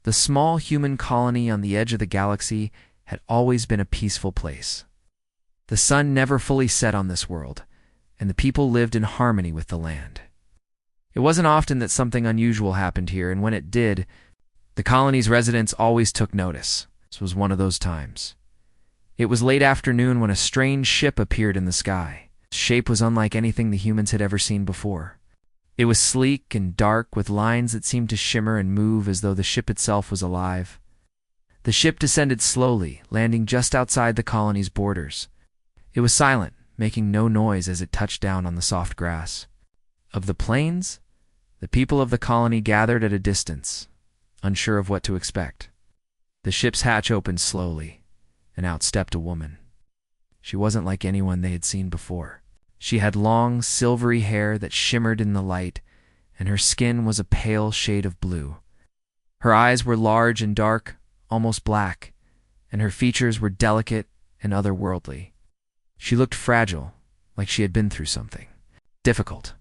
The small human colony on the edge of the galaxy had always been a peaceful place. The sun never fully set on this world, and the people lived in harmony with the land. It wasn't often that something unusual happened here, and when it did, the colony's residents always took notice. This was one of those times. It was late afternoon when a strange ship appeared in the sky. Its shape was unlike anything the humans had ever seen before. It was sleek and dark, with lines that seemed to shimmer and move as though the ship itself was alive. The ship descended slowly, landing just outside the colony's borders. It was silent, making no noise as it touched down on the soft grass. Of the plains, the people of the colony gathered at a distance, unsure of what to expect. The ship's hatch opened slowly, and out stepped a woman. She wasn't like anyone they had seen before. She had long, silvery hair that shimmered in the light, and her skin was a pale shade of blue. Her eyes were large and dark, almost black, and her features were delicate and otherworldly. She looked fragile, like she had been through something difficult.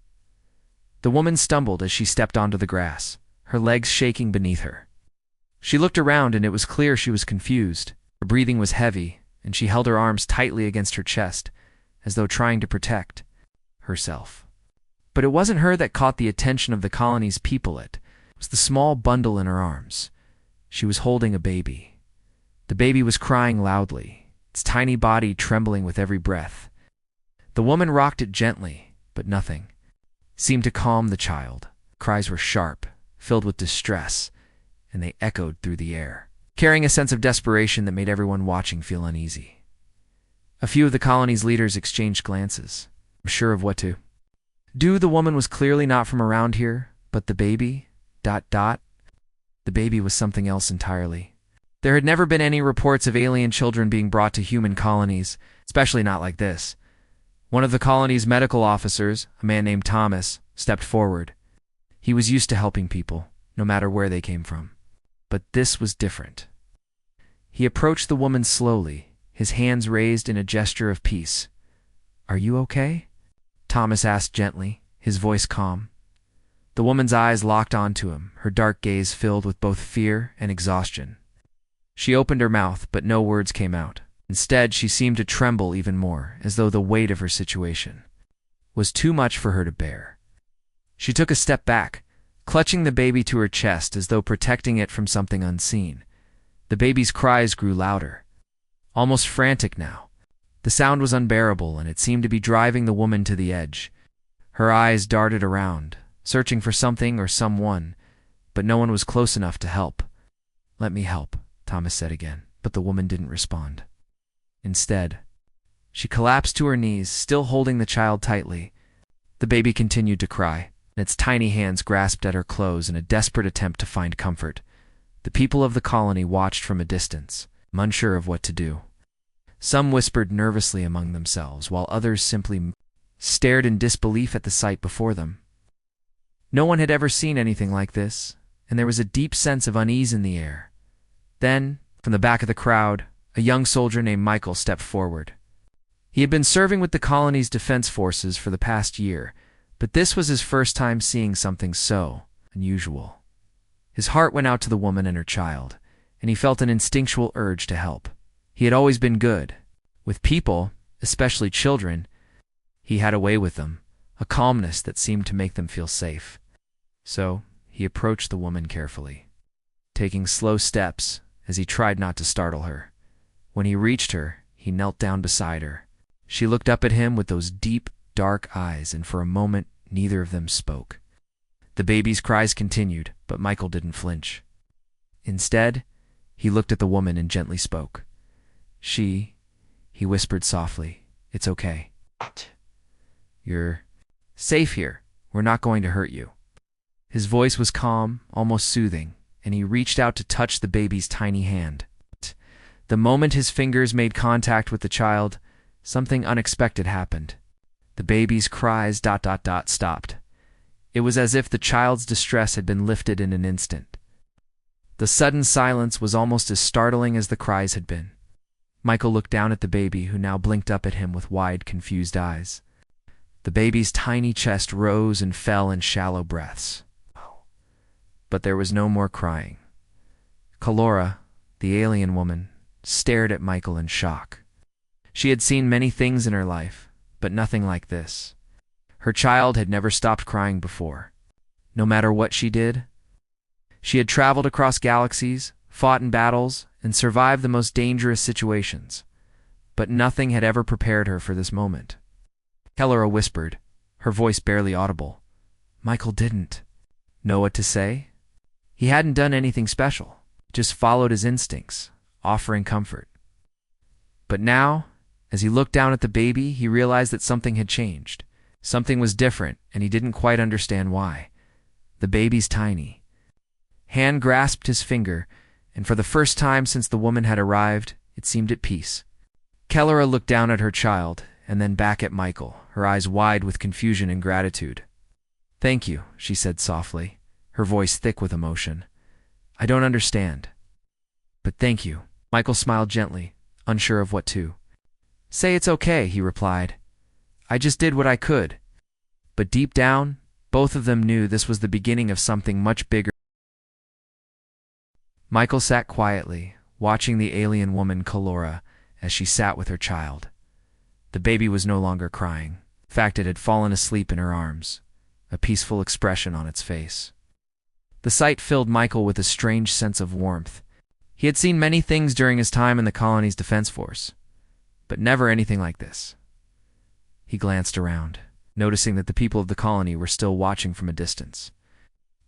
The woman stumbled as she stepped onto the grass, her legs shaking beneath her. She looked around, and it was clear she was confused. Her breathing was heavy, and she held her arms tightly against her chest, as though trying to protect herself. But it wasn't her that caught the attention of the colony's people. It was the small bundle in her arms. She was holding a baby. The baby was crying loudly, its tiny body trembling with every breath. The woman rocked it gently, but nothing seemed to calm the child. Cries were sharp, filled with distress, and they echoed through the air, carrying a sense of desperation that made everyone watching feel uneasy. A few of the colony's leaders exchanged glances, unsure of what to do. The woman was clearly not from around here, but the baby, ... The baby was something else entirely. There had never been any reports of alien children being brought to human colonies, especially not like this. One of the colony's medical officers, a man named Thomas, stepped forward. He was used to helping people, no matter where they came from. But this was different. He approached the woman slowly, his hands raised in a gesture of peace. "Are you okay?" Thomas asked gently, his voice calm. The woman's eyes locked onto him, her dark gaze filled with both fear and exhaustion. She opened her mouth, but no words came out. Instead, she seemed to tremble even more, as though the weight of her situation was too much for her to bear. She took a step back, clutching the baby to her chest as though protecting it from something unseen. The baby's cries grew louder, almost frantic now. The sound was unbearable, and it seemed to be driving the woman to the edge. Her eyes darted around, searching for something or someone, but no one was close enough to help. "Let me help," Thomas said again, but the woman didn't respond. Instead, she collapsed to her knees, still holding the child tightly. The baby continued to cry, and its tiny hands grasped at her clothes in a desperate attempt to find comfort. The people of the colony watched from a distance, unsure of what to do. Some whispered nervously among themselves, while others simply stared in disbelief at the sight before them. No one had ever seen anything like this, and there was a deep sense of unease in the air. Then, from the back of the crowd, a young soldier named Michael stepped forward. He had been serving with the colony's defense forces for the past year, but this was his first time seeing something so unusual. His heart went out to the woman and her child, and he felt an instinctual urge to help. He had always been good. With people, especially children, he had a way with them, a calmness that seemed to make them feel safe. So, he approached the woman carefully, taking slow steps as he tried not to startle her. When he reached her, he knelt down beside her. She looked up at him with those deep, dark eyes, and for a moment, neither of them spoke. The baby's cries continued, but Michael didn't flinch. Instead, he looked at the woman and gently spoke. He whispered softly, "It's okay. You're safe here. We're not going to hurt you." His voice was calm, almost soothing, and he reached out to touch the baby's tiny hand. The moment his fingers made contact with the child, something unexpected happened. The baby's cries ... stopped. It was as if the child's distress had been lifted in an instant. The sudden silence was almost as startling as the cries had been. Michael looked down at the baby, who now blinked up at him with wide, confused eyes. The baby's tiny chest rose and fell in shallow breaths. But there was no more crying. Calora, the alien woman, stared at Michael in shock. She had seen many things in her life, but nothing like this. Her child had never stopped crying before. No matter what she did, she had traveled across galaxies, fought in battles, and survived the most dangerous situations. But nothing had ever prepared her for this moment. Calora whispered, her voice barely audible. Michael didn't know what to say. He hadn't done anything special, just followed his instincts, offering comfort. But now, as he looked down at the baby, he realized that something had changed. Something was different, and he didn't quite understand why. The baby's tiny. Hand grasped his finger, and for the first time since the woman had arrived, it seemed at peace. Calora looked down at her child, and then back at Michael, her eyes wide with confusion and gratitude. Thank you, she said softly, her voice thick with emotion. I don't understand. But thank you. Michael smiled gently, unsure of what to say. It's okay, he replied. I just did what I could. But deep down, both of them knew this was the beginning of something much bigger. Michael sat quietly, watching the alien woman Calora as she sat with her child. The baby was no longer crying. In fact, it had fallen asleep in her arms, a peaceful expression on its face. The sight filled Michael with a strange sense of warmth. He had seen many things during his time in the colony's defense force, but never anything like this. He glanced around, noticing that the people of the colony were still watching from a distance.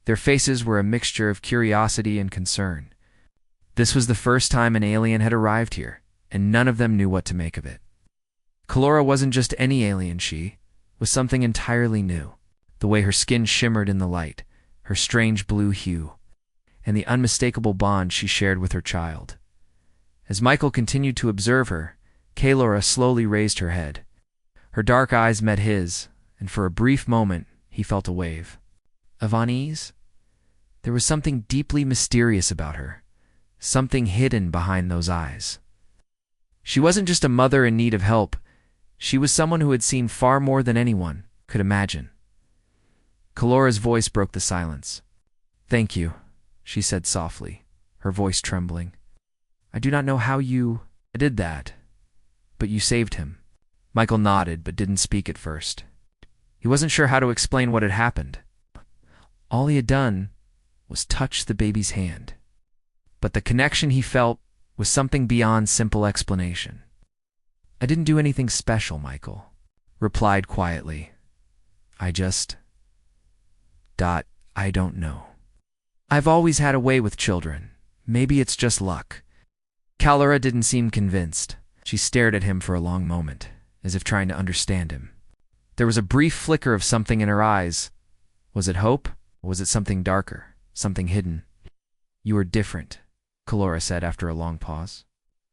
Their faces were a mixture of curiosity and concern. This was the first time an alien had arrived here, and none of them knew what to make of it. Calora wasn't just any alien, she was something entirely new. The way her skin shimmered in the light, her strange blue hue, and the unmistakable bond she shared with her child. As Michael continued to observe her, Calora slowly raised her head. Her dark eyes met his, and for a brief moment he felt a wave of unease. There was something deeply mysterious about her, something hidden behind those eyes. She wasn't just a mother in need of help, she was someone who had seen far more than anyone could imagine. Calora's voice broke the silence. Thank you, she said softly, her voice trembling. I do not know how you did that, but you saved him. Michael nodded but didn't speak at first. He wasn't sure how to explain what had happened. All he had done was touch the baby's hand. But the connection he felt was something beyond simple explanation. I didn't do anything special, Michael replied quietly. I don't know. I've always had a way with children. Maybe it's just luck. Calora didn't seem convinced. She stared at him for a long moment, as if trying to understand him. There was a brief flicker of something in her eyes. Was it hope? Or was it something darker, something hidden? You are different, Calora said after a long pause.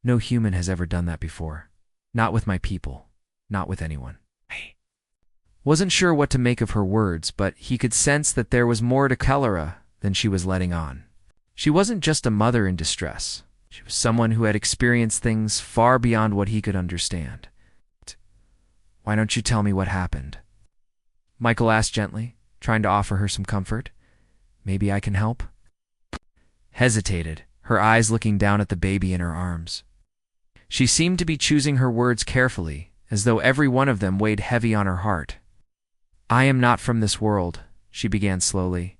No human has ever done that before. Not with my people. Not with anyone. I wasn't sure what to make of her words, but he could sense that there was more to Calora than she was letting on. She wasn't just a mother in distress. She was someone who had experienced things far beyond what he could understand. Why don't you tell me what happened? Michael asked gently, trying to offer her some comfort. Maybe I can help? Hesitated, her eyes looking down at the baby in her arms. She seemed to be choosing her words carefully, as though every one of them weighed heavy on her heart. I am not from this world, she began slowly.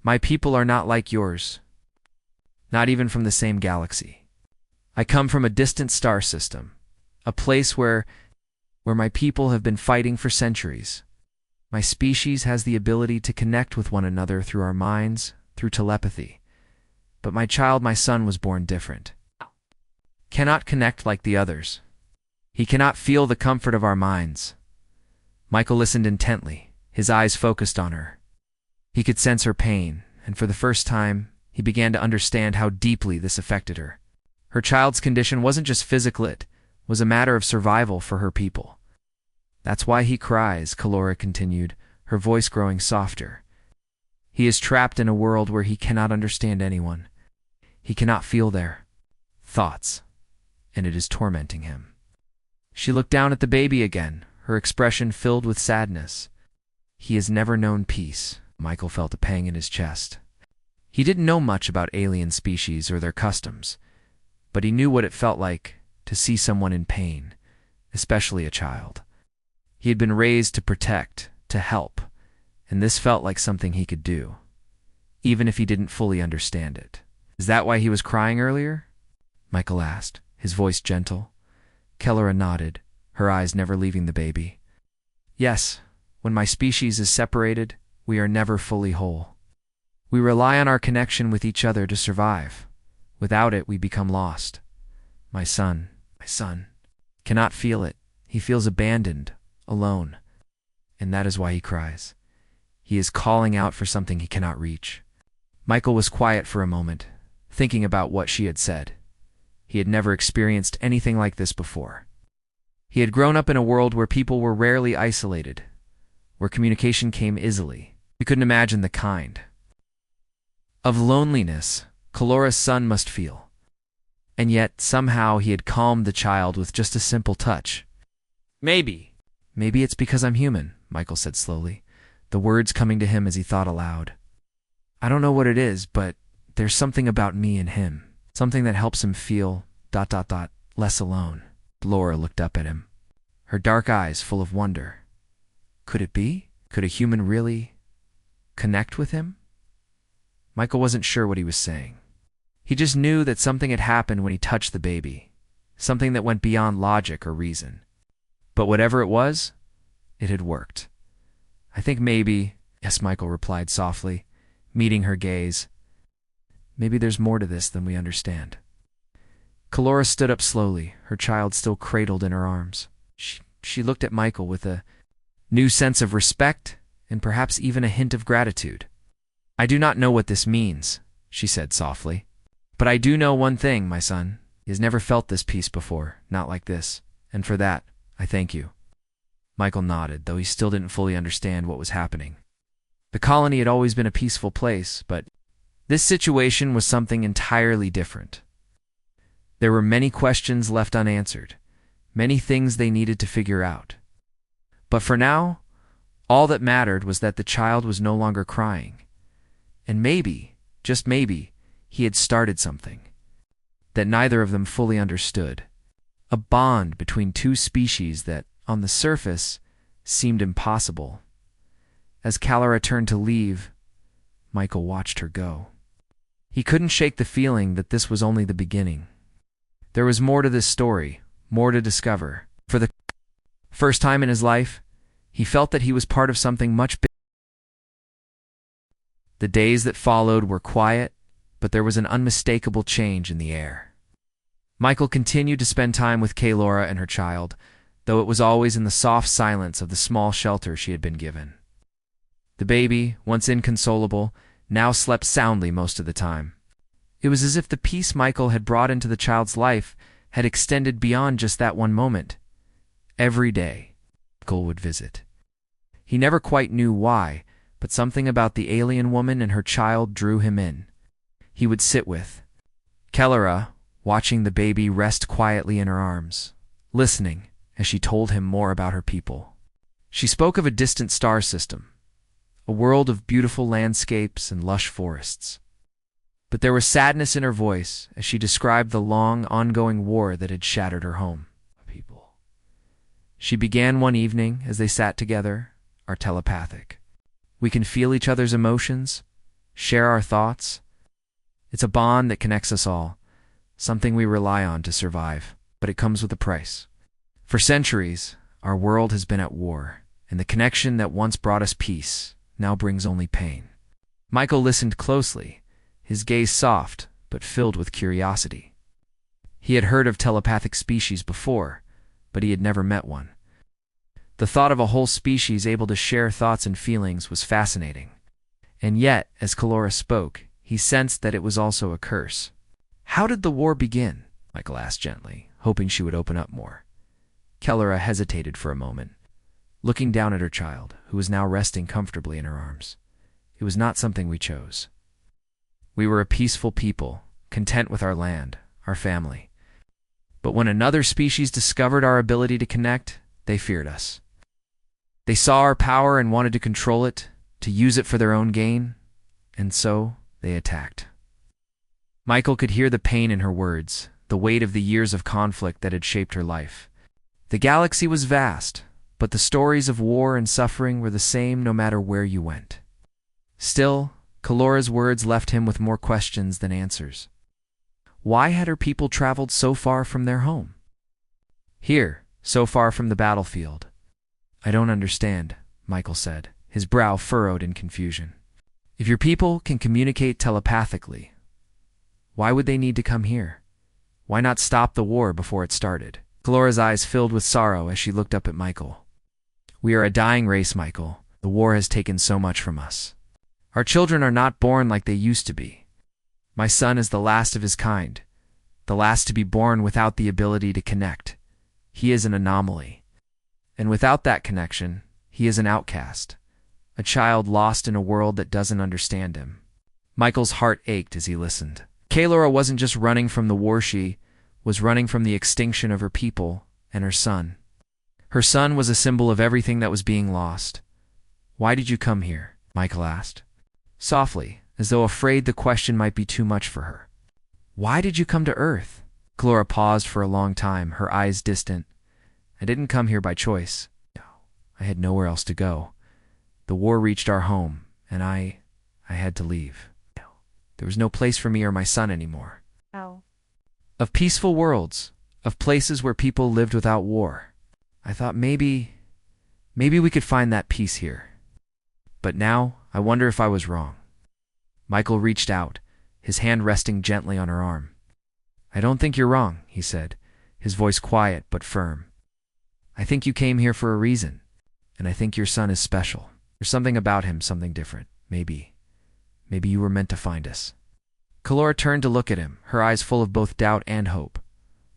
My people are not like yours. Not even from the same galaxy. I come from a distant star system, a place where my people have been fighting for centuries. My species has the ability to connect with one another through our minds, through telepathy. But my child, my son, was born different. Cannot connect like the others. He cannot feel the comfort of our minds. Michael listened intently, his eyes focused on her. He could sense her pain, and for the first time, he began to understand how deeply this affected her. Her child's condition wasn't just physical, it was a matter of survival for her people. That's why he cries, Calora continued, her voice growing softer. He is trapped in a world where he cannot understand anyone. He cannot feel their thoughts, and it is tormenting him. She looked down at the baby again, her expression filled with sadness. He has never known peace. Michael felt a pang in his chest. He didn't know much about alien species or their customs, but he knew what it felt like to see someone in pain, especially a child. He had been raised to protect, to help, and this felt like something he could do, even if he didn't fully understand it. "Is that why he was crying earlier?" Michael asked, his voice gentle. Kelleher nodded, her eyes never leaving the baby. "Yes, when my species is separated, we are never fully whole. We rely on our connection with each other to survive. Without it, we become lost. My son cannot feel it. He feels abandoned, alone, and that is why he cries. He is calling out for something he cannot reach." Michael was quiet for a moment, thinking about what she had said. He had never experienced anything like this before. He had grown up in a world where people were rarely isolated, where communication came easily. He couldn't imagine the kind of loneliness Kelleher's son must feel. And yet, somehow, he had calmed the child with just a simple touch. Maybe it's because I'm human," Michael said slowly, the words coming to him as he thought aloud. "I don't know what it is, but there's something about me and him. Something that helps him feel ... less alone." Laura looked up at him, her dark eyes full of wonder. Could it be? Could a human really connect with him? Michael wasn't sure what he was saying. He just knew that something had happened when he touched the baby, something that went beyond logic or reason. But whatever it was, it had worked. "I think maybe," yes, Michael replied softly, meeting her gaze. "Maybe there's more to this than we understand." Kelleher stood up slowly, her child still cradled in her arms. She looked at Michael with a new sense of respect and perhaps even a hint of gratitude. "I do not know what this means," she said softly. "But I do know one thing, my son. He has never felt this peace before, not like this. And for that, I thank you." Michael nodded, though he still didn't fully understand what was happening. The colony had always been a peaceful place, but this situation was something entirely different. There were many questions left unanswered, many things they needed to figure out. But for now, all that mattered was that the child was no longer crying. And maybe, just maybe, he had started something that neither of them fully understood. A bond between two species that, on the surface, seemed impossible. As Kelleher turned to leave, Michael watched her go. He couldn't shake the feeling that this was only the beginning. There was more to this story, more to discover. For the first time in his life, he felt that he was part of something much bigger. The days that followed were quiet, but there was an unmistakable change in the air. Michael continued to spend time with Kelleher and her child, though it was always in the soft silence of the small shelter she had been given. The baby, once inconsolable, now slept soundly most of the time. It was as if the peace Michael had brought into the child's life had extended beyond just that one moment. Every day, Michael would visit. He never quite knew why, but something about the alien woman and her child drew him in. He would sit with Kelleher, watching the baby rest quietly in her arms, listening as she told him more about her people. She spoke of a distant star system, a world of beautiful landscapes and lush forests. But there was sadness in her voice as she described the long, ongoing war that had shattered her home. She began one evening as they sat together, are telepathic. We can feel each other's emotions, share our thoughts. It's a bond that connects us all, something we rely on to survive, but it comes with a price. For centuries, our world has been at war, and the connection that once brought us peace now brings only pain. Michael listened closely, his gaze soft but filled with curiosity. He had heard of telepathic species before, but he had never met one. The thought of a whole species able to share thoughts and feelings was fascinating. And yet, as Kelleher spoke, he sensed that it was also a curse. "How did the war begin?" Michael asked gently, hoping she would open up more. Kelleher hesitated for a moment, looking down at her child, who was now resting comfortably in her arms. "It was not something we chose. We were a peaceful people, content with our land, our family. But when another species discovered our ability to connect, they feared us. They saw our power and wanted to control it, to use it for their own gain. And so, they attacked. Michael could hear the pain in her words, the weight of the years of conflict that had shaped her life. The galaxy was vast, but the stories of war and suffering were the same no matter where you went. Still, Kalora's words left him with more questions than answers. Why had her people traveled so far from their home? Here, so far from the battlefield. I don't understand, Michael said, his brow furrowed in confusion. If your people can communicate telepathically, why would they need to come here? Why not stop the war before it started? Kalora's eyes filled with sorrow as she looked up at Michael. We are a dying race, Michael. The war has taken so much from us. Our children are not born like they used to be. My son is the last of his kind, the last to be born without the ability to connect. He is an anomaly. And without that connection, he is an outcast, a child lost in a world that doesn't understand him. Michael's heart ached as he listened. Kalora wasn't just running from the war, she was running from the extinction of her people and her son. Her son was a symbol of everything that was being lost. Why did you come here? Michael asked, softly, as though afraid the question might be too much for her. Why did you come to Earth? Kalora paused for a long time, her eyes distant. I didn't come here by choice. No, I had nowhere else to go. The war reached our home, and I had to leave. There was no place for me or my son anymore. How? Of peaceful worlds, of places where people lived without war. I thought maybe we could find that peace here. But now, I wonder if I was wrong. Michael reached out, his hand resting gently on her arm. I don't think you're wrong, he said, his voice quiet but firm. I think you came here for a reason, and I think your son is special. There's something about him, something different. Maybe you were meant to find us. Kalora turned to look at him, her eyes full of both doubt and hope.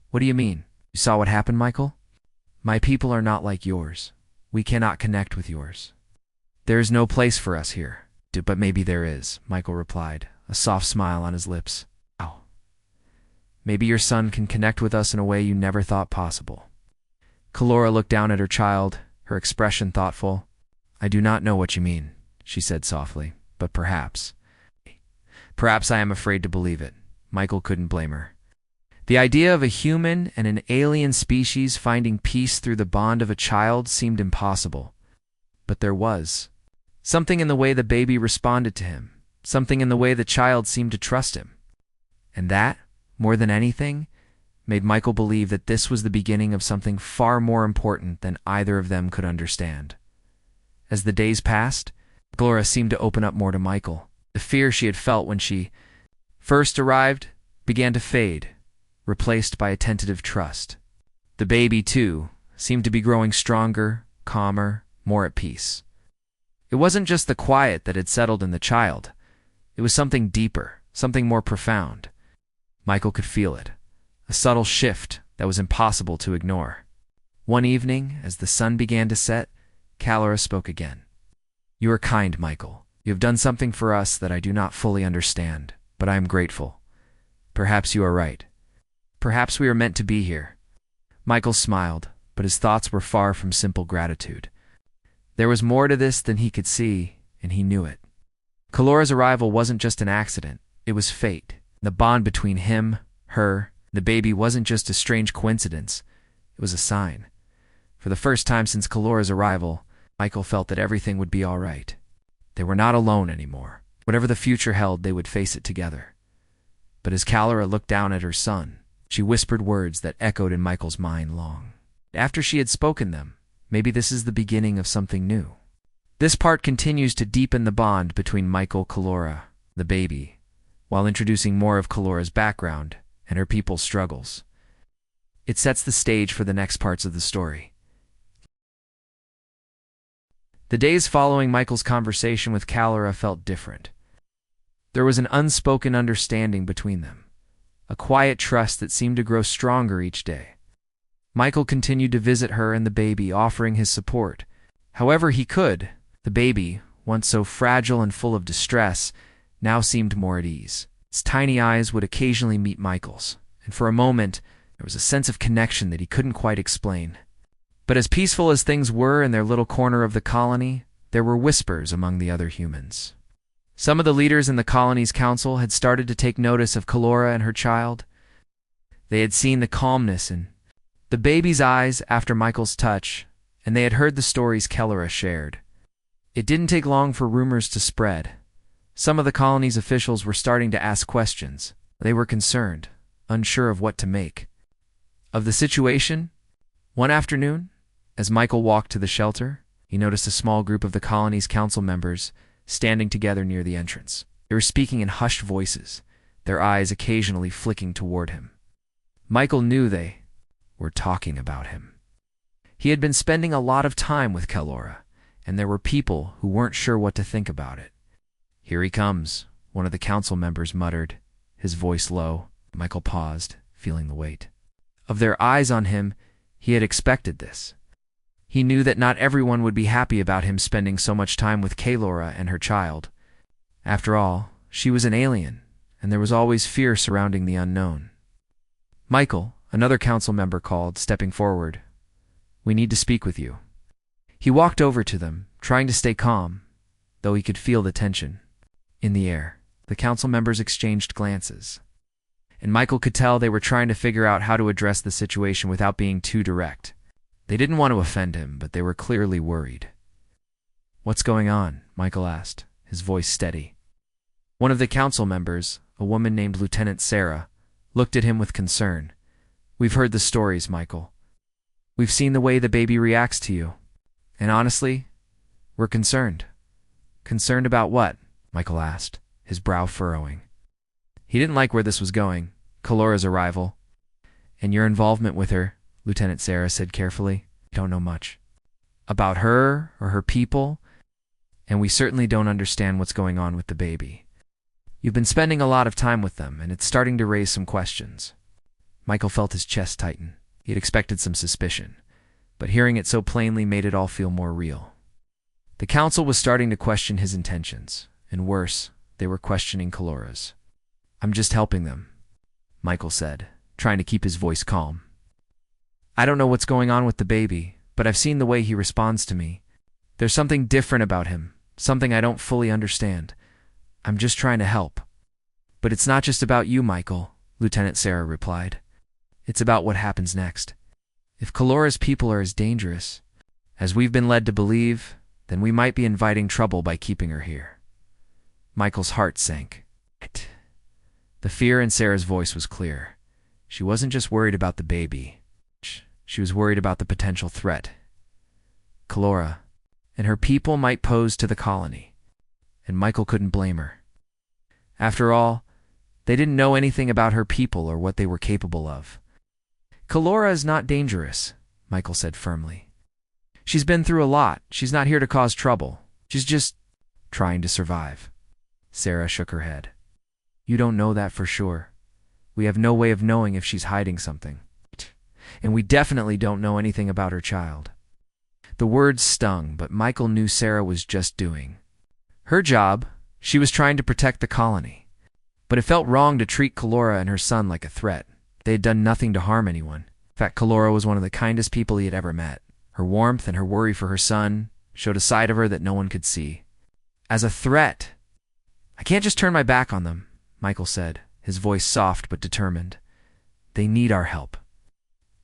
What do you mean? You saw what happened, Michael? My people are not like yours. We cannot connect with yours. There is no place for us here. But maybe there is, Michael replied, a soft smile on his lips. Oh. Maybe your son can connect with us in a way you never thought possible. Kalora looked down at her child, her expression thoughtful. I do not know what you mean, she said softly, but perhaps I am afraid to believe it. Michael couldn't blame her. The idea of a human and an alien species finding peace through the bond of a child seemed impossible. But there was. Something in the way the baby responded to him, something in the way the child seemed to trust him. And that, more than anything, made Michael believe that this was the beginning of something far more important than either of them could understand. As the days passed, Kalora seemed to open up more to Michael. The fear she had felt when she first arrived began to fade, replaced by a tentative trust. The baby, too, seemed to be growing stronger, calmer, more at peace. It wasn't just the quiet that had settled in the child. It was something deeper, something more profound. Michael could feel it, a subtle shift that was impossible to ignore. One evening, as the sun began to set, Kalora spoke again. You are kind, Michael. You have done something for us that I do not fully understand, but I am grateful. Perhaps you are right. Perhaps we are meant to be here. Michael smiled, but his thoughts were far from simple gratitude. There was more to this than he could see, and he knew it. Kalora's arrival wasn't just an accident, it was fate. The bond between him, her, and the baby wasn't just a strange coincidence, it was a sign. For the first time since Kalora's arrival, Michael felt that everything would be all right. They were not alone anymore. Whatever the future held, they would face it together. But as Kalora looked down at her son, she whispered words that echoed in Michael's mind long. After she had spoken them, maybe this is the beginning of something new. This part continues to deepen the bond between Michael, Kalora, the baby, while introducing more of Kalora's background and her people's struggles. It sets the stage for the next parts of the story. The days following Michael's conversation with Kalora felt different. There was an unspoken understanding between them, a quiet trust that seemed to grow stronger each day. Michael continued to visit her and the baby, offering his support. However he could, the baby, once so fragile and full of distress, now seemed more at ease. Its tiny eyes would occasionally meet Michael's, and for a moment there was a sense of connection that he couldn't quite explain. But as peaceful as things were in their little corner of the colony, there were whispers among the other humans. Some of the leaders in the colony's council had started to take notice of Calora and her child. They had seen the calmness in the baby's eyes after Michael's touch, and they had heard the stories Calora shared. It didn't take long for rumors to spread. Some of the colony's officials were starting to ask questions. They were concerned, unsure of what to make of the situation. One afternoon, as Michael walked to the shelter, he noticed a small group of the colony's council members standing together near the entrance. They were speaking in hushed voices, their eyes occasionally flicking toward him. Michael knew they were talking about him. He had been spending a lot of time with Calora, and there were people who weren't sure what to think about it. "Here he comes," one of the council members muttered, his voice low. Michael paused, feeling the weight of their eyes on him. He had expected this. He knew that not everyone would be happy about him spending so much time with Calora and her child. After all, she was an alien, and there was always fear surrounding the unknown. "Michael," another council member called, stepping forward. "We need to speak with you." He walked over to them, trying to stay calm, though he could feel the tension in the air. The council members exchanged glances, and Michael could tell they were trying to figure out how to address the situation without being too direct. They didn't want to offend him, but they were clearly worried. "What's going on?" Michael asked, his voice steady. One of the council members, a woman named Lieutenant Sarah, looked at him with concern. "We've heard the stories, Michael. We've seen the way the baby reacts to you. And honestly, we're concerned." "Concerned about what?" Michael asked, his brow furrowing. He didn't like where this was going, Calora's arrival. "And your involvement with her," Lieutenant Sarah said carefully. "We don't know much about her or her people, and we certainly don't understand what's going on with the baby. You've been spending a lot of time with them, and it's starting to raise some questions." Michael felt his chest tighten. He had expected some suspicion, but hearing it so plainly made it all feel more real. The council was starting to question his intentions, and worse, they were questioning Calora's. "I'm just helping them," Michael said, trying to keep his voice calm. "I don't know what's going on with the baby, but I've seen the way he responds to me. There's something different about him, something I don't fully understand. I'm just trying to help." "But it's not just about you, Michael," Lieutenant Sarah replied. "It's about what happens next. If Calora's people are as dangerous as we've been led to believe, then we might be inviting trouble by keeping her here." Michael's heart sank. The fear in Sarah's voice was clear. She wasn't just worried about the baby. She was worried about the potential threat Calora and her people might pose to the colony, and Michael couldn't blame her. After all, they didn't know anything about her people or what they were capable of. "Calora is not dangerous," Michael said firmly. "She's been through a lot. She's not here to cause trouble. She's just trying to survive." Sarah shook her head. "You don't know that for sure. We have no way of knowing if she's hiding something. And we definitely don't know anything about her child." The words stung, but Michael knew Sarah was just doing her job. She was trying to protect the colony. But it felt wrong to treat Calora and her son like a threat. They had done nothing to harm anyone. In fact, Calora was one of the kindest people he had ever met. Her warmth and her worry for her son showed a side of her that no one could see. "As a threat, I can't just turn my back on them," Michael said, his voice soft but determined. "They need our help.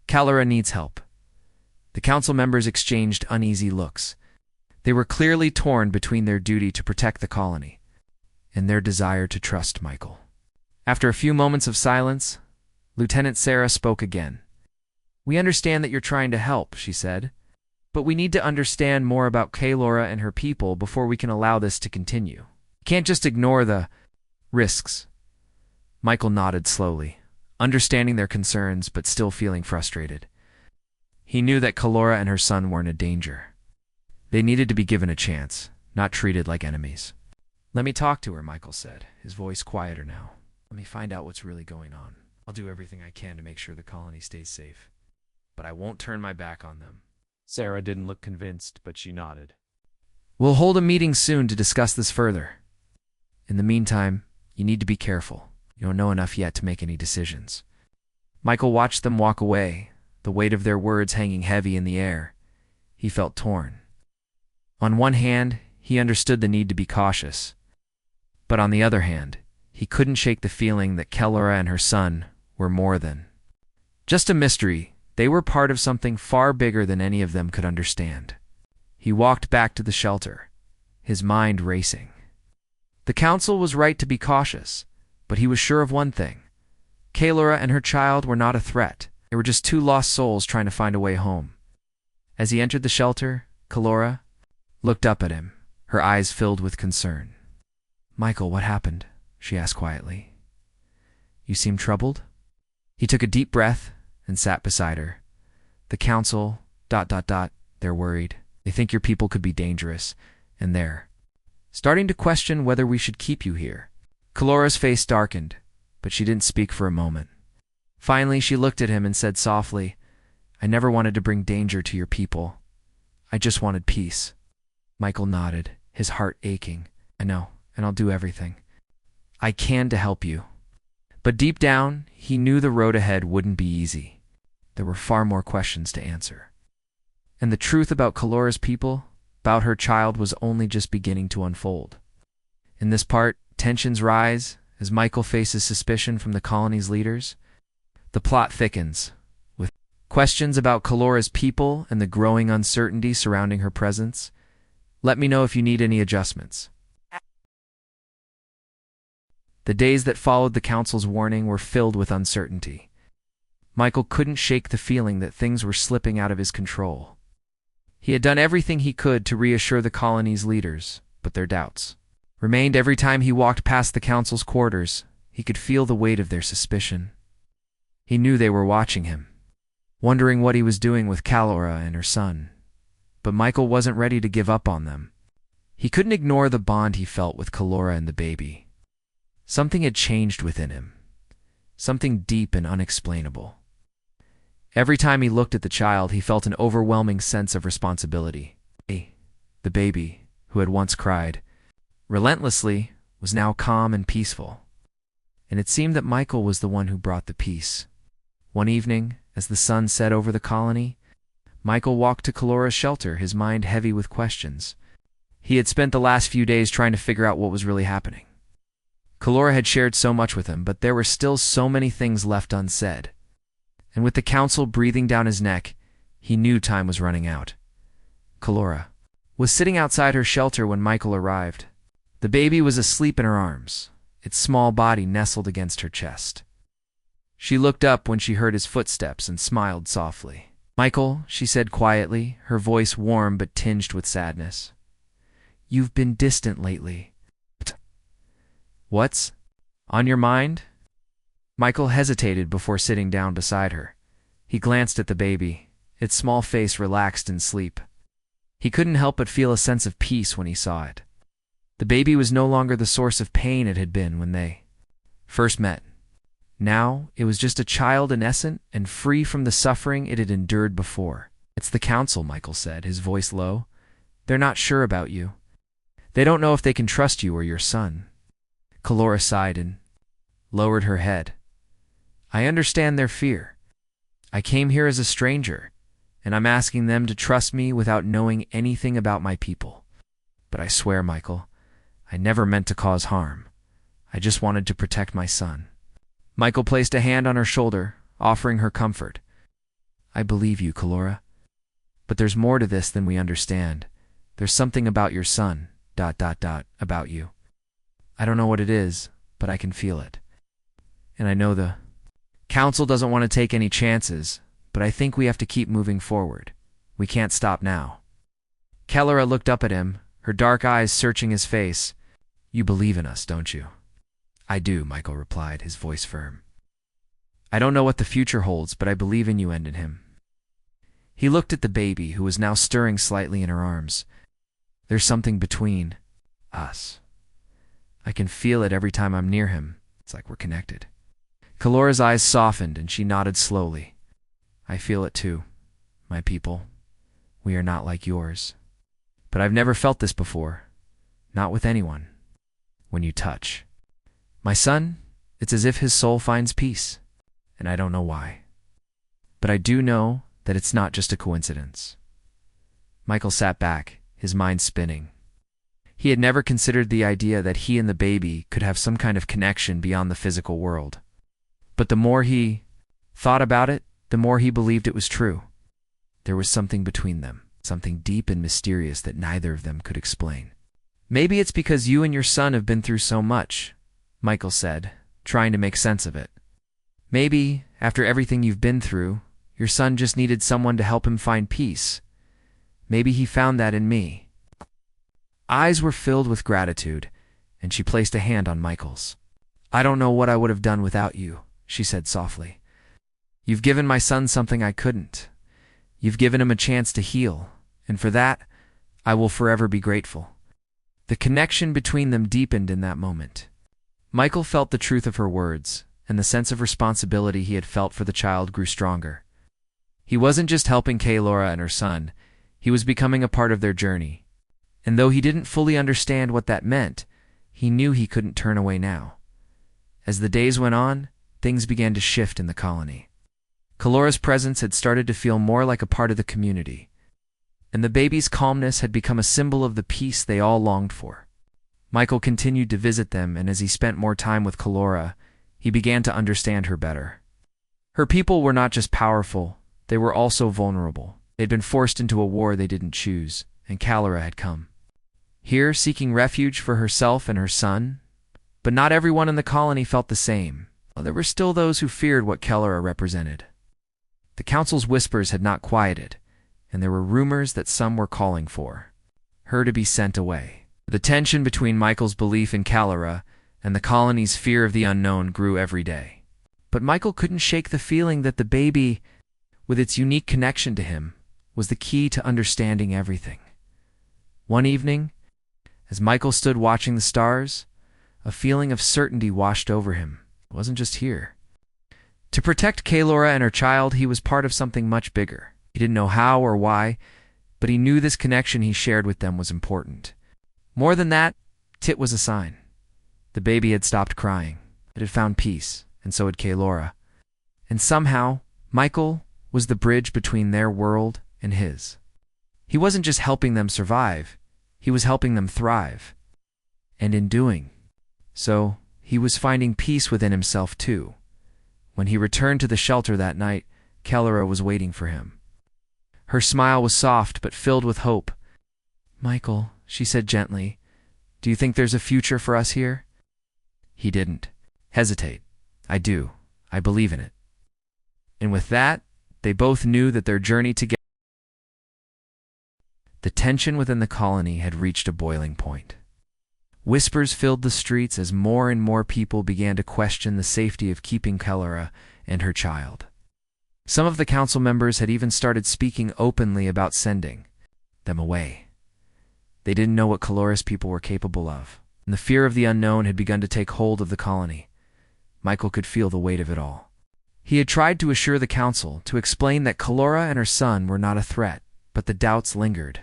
Calora needs help." The council members exchanged uneasy looks. They were clearly torn between their duty to protect the colony and their desire to trust Michael. After a few moments of silence, Lieutenant Sarah spoke again. "We understand that you're trying to help," she said, "but we need to understand more about Calora and her people before we can allow this to continue. You can't just ignore the risks." Michael nodded slowly, understanding their concerns but still feeling frustrated. He knew that Calora and her son weren't a danger. They needed to be given a chance, not treated like enemies. "Let me talk to her," Michael said, his voice quieter now. "Let me find out what's really going on. I'll do everything I can to make sure the colony stays safe. But I won't turn my back on them." Sarah didn't look convinced, but she nodded. "We'll hold a meeting soon to discuss this further. In the meantime, you need to be careful. You don't know enough yet to make any decisions." Michael watched them walk away, the weight of their words hanging heavy in the air. He felt torn. On one hand, he understood the need to be cautious. But on the other hand, he couldn't shake the feeling that Kellora and her son were more than just a mystery. They were part of something far bigger than any of them could understand. He walked back to the shelter, his mind racing. The council was right to be cautious, but he was sure of one thing. Kellora and her child were not a threat. They were just two lost souls trying to find a way home. As he entered the shelter, Kellora looked up at him, her eyes filled with concern. "Michael, what happened?" she asked quietly. "You seem troubled?" He took a deep breath and sat beside her. "The council, they're worried. They think your people could be dangerous, and they're starting to question whether we should keep you here." Kellora's face darkened, but she didn't speak for a moment. Finally, she looked at him and said softly, "I never wanted to bring danger to your people. I just wanted peace." Michael nodded, his heart aching. "I know, and I'll do everything I can to help you." But deep down, he knew the road ahead wouldn't be easy. There were far more questions to answer. And the truth about Kellora's people, about her child, was only just beginning to unfold. In this part, tensions rise as Michael faces suspicion from the colony's leaders. The plot thickens, with questions about Kellora's people and the growing uncertainty surrounding her presence. Let me know if you need any adjustments. The days that followed the council's warning were filled with uncertainty. Michael couldn't shake the feeling that things were slipping out of his control. He had done everything he could to reassure the colony's leaders, but their doubts remained. Every time he walked past the council's quarters, he could feel the weight of their suspicion. He knew they were watching him, wondering what he was doing with Kellora and her son. But Michael wasn't ready to give up on them. He couldn't ignore the bond he felt with Kellora and the baby. Something had changed within him, something deep and unexplainable. Every time he looked at the child, he felt an overwhelming sense of responsibility. The baby, who had once cried relentlessly, was now calm and peaceful. And it seemed that Michael was the one who brought the peace. One evening, as the sun set over the colony, Michael walked to Kellora's shelter, his mind heavy with questions. He had spent the last few days trying to figure out what was really happening. Kellora had shared so much with him, but there were still so many things left unsaid. And with the council breathing down his neck, he knew time was running out. Kellora was sitting outside her shelter when Michael arrived. The baby was asleep in her arms, its small body nestled against her chest. She looked up when she heard his footsteps and smiled softly. "Michael," she said quietly, her voice warm but tinged with sadness. "You've been distant lately. What's on your mind?" Michael hesitated before sitting down beside her. He glanced at the baby, its small face relaxed in sleep. He couldn't help but feel a sense of peace when he saw it. The baby was no longer the source of pain it had been when they first met. Now it was just a child innocent and free from the suffering it had endured before. "It's the council," Michael said, his voice low. "They're not sure about you. They don't know if they can trust you or your son." Kellora sighed and lowered her head. "I understand their fear. I came here as a stranger, and I'm asking them to trust me without knowing anything about my people. But I swear, Michael, I never meant to cause harm. I just wanted to protect my son." Michael placed a hand on her shoulder, offering her comfort. "I believe you, Kellora. But there's more to this than we understand. There's something about your son, about you. I don't know what it is, but I can feel it. And I know the council doesn't want to take any chances, but I think we have to keep moving forward. We can't stop now." Kellora looked up at him, her dark eyes searching his face. "You believe in us, don't you?" "I do," Michael replied, his voice firm. "I don't know what the future holds, but I believe in you and in him." He looked at the baby, who was now stirring slightly in her arms. "There's something between us. I can feel it every time I'm near him. It's like we're connected." Kellora's eyes softened and she nodded slowly. "I feel it too, my people. We are not like yours. But I've never felt this before. Not with anyone. When you touch my son, it's as if his soul finds peace, and I don't know why. But I do know that it's not just a coincidence." Michael sat back, his mind spinning. He had never considered the idea that he and the baby could have some kind of connection beyond the physical world. But the more he thought about it, the more he believed it was true. There was something between them, something deep and mysterious that neither of them could explain. "Maybe it's because you and your son have been through so much," Michael said, trying to make sense of it. "Maybe, after everything you've been through, your son just needed someone to help him find peace. Maybe he found that in me." Eyes were filled with gratitude, and she placed a hand on Michael's. "I don't know what I would have done without you," she said softly. "You've given my son something I couldn't. You've given him a chance to heal, and for that, I will forever be grateful." The connection between them deepened in that moment. Michael felt the truth of her words, and the sense of responsibility he had felt for the child grew stronger. He wasn't just helping Kaylora and her son, he was becoming a part of their journey. And though he didn't fully understand what that meant, he knew he couldn't turn away now. As the days went on, things began to shift in the colony. Kalora's presence had started to feel more like a part of the community, and the baby's calmness had become a symbol of the peace they all longed for. Michael continued to visit them, and as he spent more time with Kalora, he began to understand her better. Her people were not just powerful, they were also vulnerable. They'd been forced into a war they didn't choose, and Kalora had come. Here, seeking refuge for herself and her son, but not everyone in the colony felt the same. There were still those who feared what Kalora represented. The council's whispers had not quieted, and there were rumors that some were calling for her to be sent away. The tension between Michael's belief in Kalora and the colony's fear of the unknown grew every day. But Michael couldn't shake the feeling that the baby, with its unique connection to him, was the key to understanding everything. One evening, as Michael stood watching the stars, a feeling of certainty washed over him. It wasn't just here. To protect Kaylora and her child, he was part of something much bigger. He didn't know how or why, but he knew this connection he shared with them was important. More than that, Tit was a sign. The baby had stopped crying. It had found peace, and so had Kaylora. And somehow, Michael was the bridge between their world and his. He wasn't just helping them survive, he was helping them thrive. And in doing so, he was finding peace within himself too. When he returned to the shelter that night, Kaylora was waiting for him. Her smile was soft but filled with hope. "Michael," she said gently, "do you think there's a future for us here?" He didn't hesitate. "I do. I believe in it." And with that, they both knew that their journey together. The tension within the colony had reached a boiling point. Whispers filled the streets as more and more people began to question the safety of keeping Kaylora and her child. Some of the council members had even started speaking openly about sending them away. They didn't know what Kalora's people were capable of, and the fear of the unknown had begun to take hold of the colony. Michael could feel the weight of it all. He had tried to assure the council, to explain that Kaylora and her son were not a threat, but the doubts lingered.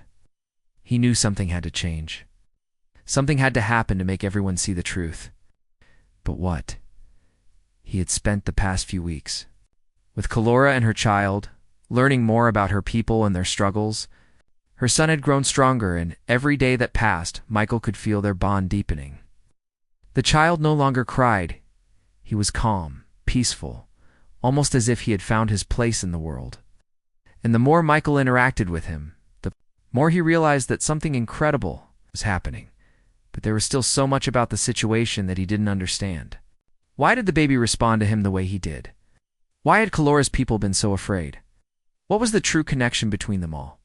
He knew something had to change. Something had to happen to make everyone see the truth. But what? He had spent the past few weeks with Kaylora and her child, learning more about her people and their struggles. Her son had grown stronger, and every day that passed, Michael could feel their bond deepening. The child no longer cried. He was calm, peaceful, almost as if he had found his place in the world. And the more Michael interacted with him, the more he realized that something incredible was happening. But there was still so much about the situation that he didn't understand. Why did the baby respond to him the way he did? Why had Kalora's people been so afraid? What was the true connection between them all?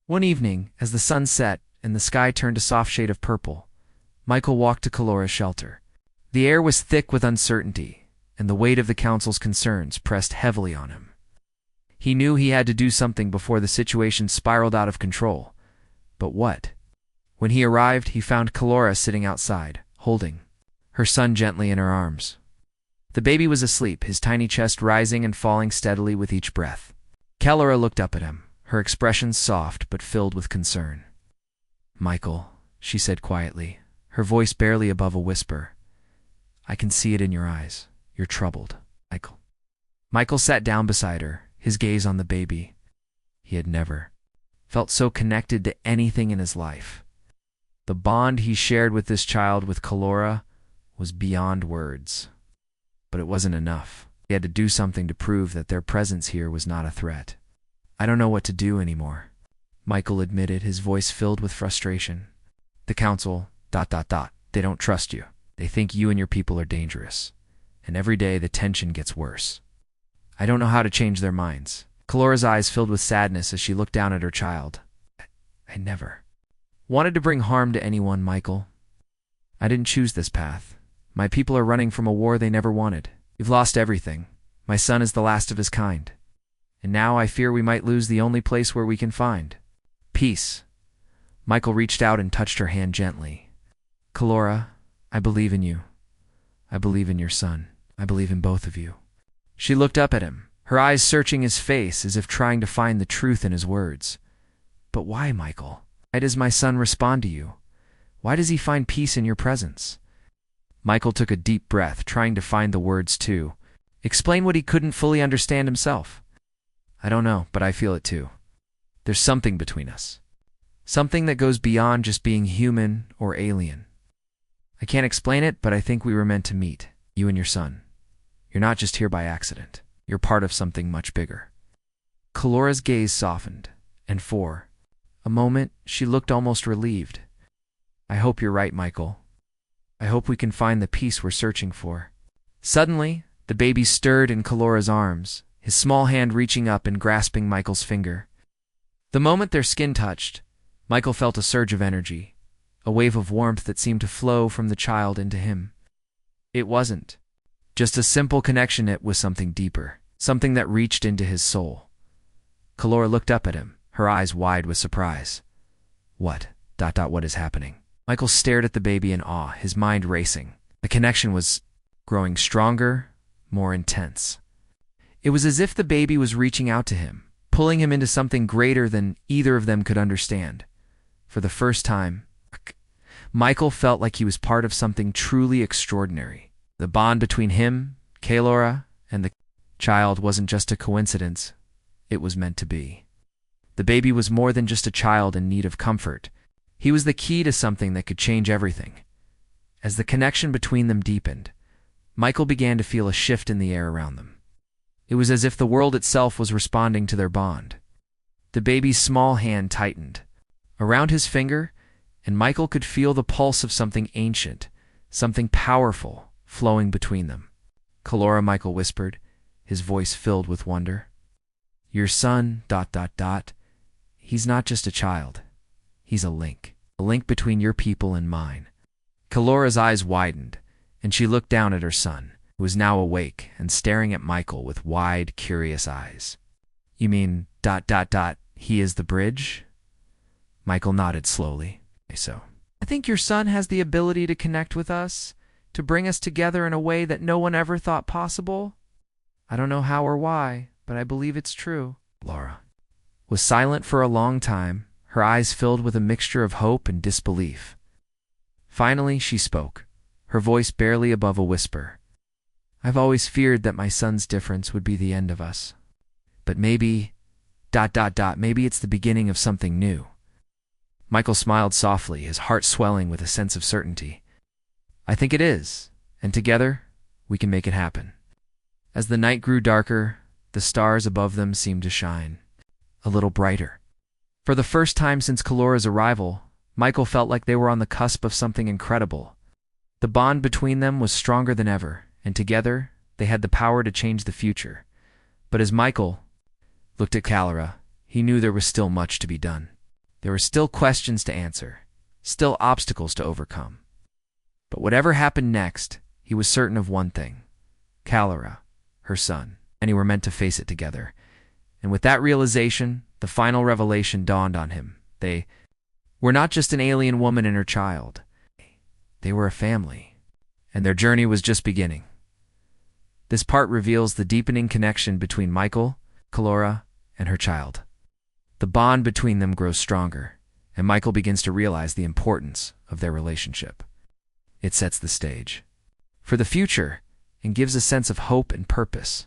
One evening, as the sun set and the sky turned a soft shade of purple, Michael walked to Kalora's shelter. The air was thick with uncertainty, and the weight of the council's concerns pressed heavily on him. He knew he had to do something before the situation spiraled out of control. But what? When he arrived, he found Kaylora sitting outside, holding her son gently in her arms. The baby was asleep, his tiny chest rising and falling steadily with each breath. Kaylora looked up at him, her expression soft but filled with concern. "Michael," she said quietly, her voice barely above a whisper, "I can see it in your eyes. You're troubled, Michael." Michael sat down beside her, his gaze on the baby. He had never felt so connected to anything in his life. The bond he shared with this child, with Kalora, was beyond words. But it wasn't enough. He had to do something to prove that their presence here was not a threat. "I don't know what to do anymore," Michael admitted, his voice filled with frustration. "The council, ... they don't trust you. They think you and your people are dangerous. And every day the tension gets worse. I don't know how to change their minds." Kalora's eyes filled with sadness as she looked down at her child. "I never wanted to bring harm to anyone, Michael. I didn't choose this path. My people are running from a war they never wanted. We've lost everything. My son is the last of his kind. And now I fear we might lose the only place where we can find peace." Michael reached out and touched her hand gently. "Kalora, I believe in you. I believe in your son. I believe in both of you." She looked up at him, her eyes searching his face as if trying to find the truth in his words. "But why, Michael? Why does my son respond to you? Why does he find peace in your presence?" Michael took a deep breath, trying to find the words to explain what he couldn't fully understand himself. "I don't know, but I feel it too. There's something between us. Something that goes beyond just being human or alien. I can't explain it, but I think we were meant to meet, you and your son. You're not just here by accident. You're part of something much bigger." Kalora's gaze softened, and for a moment she looked almost relieved. "I hope you're right, Michael. I hope we can find the peace we're searching for." Suddenly, the baby stirred in Kalora's arms, his small hand reaching up and grasping Michael's finger. The moment their skin touched, Michael felt a surge of energy, a wave of warmth that seemed to flow from the child into him. It wasn't just a simple connection, it was something deeper, something that reached into his soul. Kalora looked up at him, her eyes wide with surprise. What is happening?" Michael stared at the baby in awe, his mind racing. The connection was growing stronger, more intense. It was as if the baby was reaching out to him, pulling him into something greater than either of them could understand. For the first time, Michael felt like he was part of something truly extraordinary. The bond between him, Kalora, and the child wasn't just a coincidence. It was meant to be. The baby was more than just a child in need of comfort. He was the key to something that could change everything. As the connection between them deepened, Michael began to feel a shift in the air around them. It was as if the world itself was responding to their bond. The baby's small hand tightened around his finger, and Michael could feel the pulse of something ancient, something powerful, flowing between them. "Kalora," Michael whispered, his voice filled with wonder. "Your son, ... he's not just a child. He's a link between your people and mine." Kalora's eyes widened, and she looked down at her son, who was now awake and staring at Michael with wide, curious eyes. "You mean ... he is the bridge?" Michael nodded slowly. "So, I think your son has the ability to connect with us, to bring us together in a way that no one ever thought possible. I don't know how or why, but I believe it's true." Laura was silent for a long time, her eyes filled with a mixture of hope and disbelief. Finally, she spoke, her voice barely above a whisper. "I've always feared that my son's difference would be the end of us. But maybe ... maybe it's the beginning of something new." Michael smiled softly, his heart swelling with a sense of certainty. "I think it is, and together we can make it happen." As the night grew darker, the stars above them seemed to shine a little brighter. For the first time since Kalora's arrival, Michael felt like they were on the cusp of something incredible. The bond between them was stronger than ever, and together they had the power to change the future. But as Michael looked at Kalora, he knew there was still much to be done. There were still questions to answer, still obstacles to overcome. But whatever happened next, he was certain of one thing: Kalora, her son, and he were meant to face it together. And with that realization, the final revelation dawned on him. They were not just an alien woman and her child. They were a family, and their journey was just beginning. This part reveals the deepening connection between Michael, Kalora, and her child. The bond between them grows stronger, and Michael begins to realize the importance of their relationship. It sets the stage for the future and gives a sense of hope and purpose.